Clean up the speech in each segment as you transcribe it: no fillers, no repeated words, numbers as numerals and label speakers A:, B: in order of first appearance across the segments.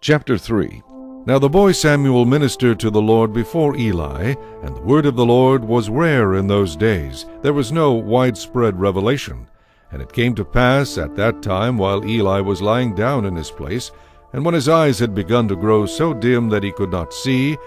A: Chapter 3. Now the boy Samuel ministered to the Lord before Eli, and the word of the Lord was rare in those days. There was no widespread revelation. And it came to pass at that time, while Eli was lying down in his place, and when his eyes had begun to grow so dim that he could not see,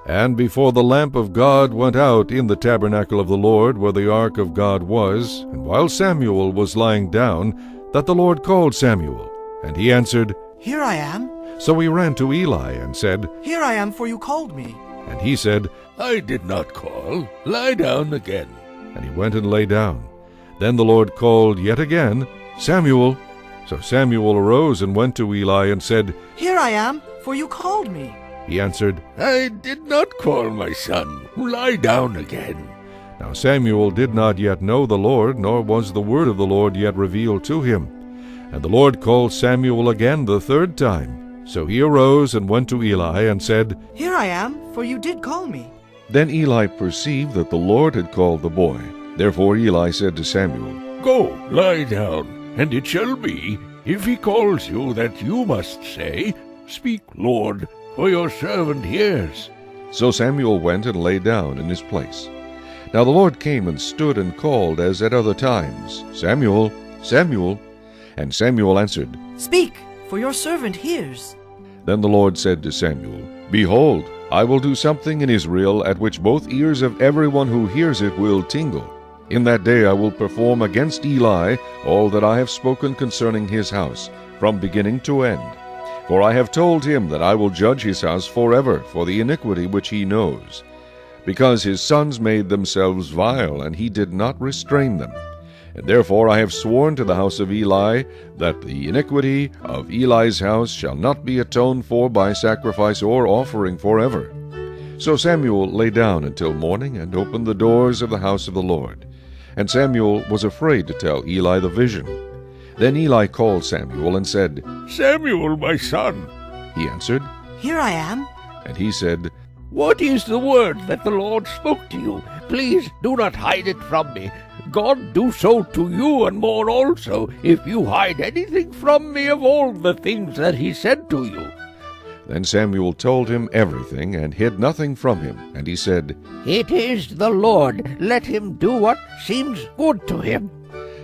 A: and before the lamp of God went out in the tabernacle of the Lord, where the ark of God was, and while Samuel was lying down, that the Lord called Samuel. And he answered,
B: Here I am.
A: So he ran to Eli and said,
B: Here I am, for you called me.
A: And he said,
C: I did not call. Lie down again.
A: And he went and lay down. Then the Lord called yet again, Samuel. So Samuel arose and went to Eli and said,
B: Here I am, for you called me.
A: He answered,
C: I did not call, my son. Lie down again.
A: Now Samuel did not yet know the Lord, nor was the word of the Lord yet revealed to him. And the Lord called Samuel again the third time. So he arose and went to Eli and said,
B: Here I am, for you did call me.
A: Then Eli perceived that the Lord had called the boy. Therefore Eli said to Samuel,
C: Go, lie down, and it shall be, if he calls you, that you must say, Speak, Lord, for your servant hears.
A: So Samuel went and lay down in his place. Now the Lord came and stood and called as at other times, Samuel, Samuel. And Samuel answered,
B: Speak, for your servant hears.
A: Then the Lord said to Samuel, Behold, I will do something in Israel at which both ears of everyone who hears it will tingle. In that day I will perform against Eli all that I have spoken concerning his house, from beginning to end. For I have told him that I will judge his house forever for the iniquity which he knows, because his sons made themselves vile, and he did not restrain them. And therefore I have sworn to the house of Eli that the iniquity of Eli's house shall not be atoned for by sacrifice or offering forever. So Samuel lay down until morning and opened the doors of the house of the Lord. And Samuel was afraid to tell Eli the vision. Then Eli called Samuel and said,
C: Samuel, my son.
A: He answered,
B: Here I am.
A: And he said,
C: What is the word that the Lord spoke to you? Please do not hide it from me. God do so to you and more also, if you hide anything from me of all the things that he said to you.
A: Then Samuel told him everything, and hid nothing from him. And he said,
D: It is the Lord. Let him do what seems good to him.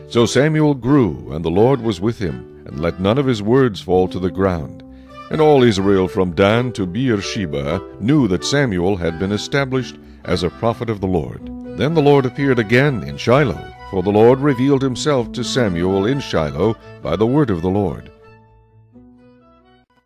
A: So Samuel grew, and the Lord was with him, and let none of his words fall to the ground. And all Israel from Dan to Beersheba knew that Samuel had been established as a prophet of the Lord. Then the Lord appeared again in Shiloh, for the Lord revealed himself to Samuel in Shiloh by the word of the Lord.